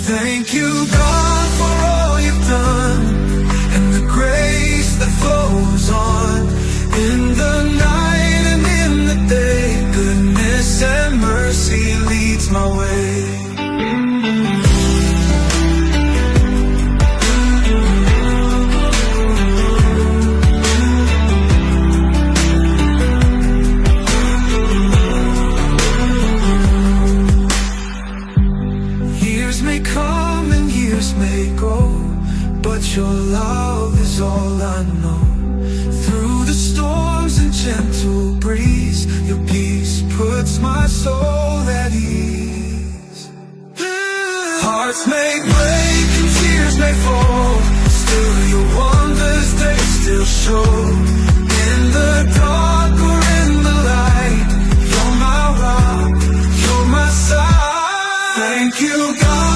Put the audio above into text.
Thank you, God, for all you've done, and the grace that flows on. In the night and in the day, goodness and mercy leads my way. Years may come and years may go, but your love is all I know. Through the storms and gentle breeze, your peace puts my soul at ease. Hearts may break and tears may fall, still your wonders they still show. In the dark or in the light, you're my rock, you're my side. Thank you, God.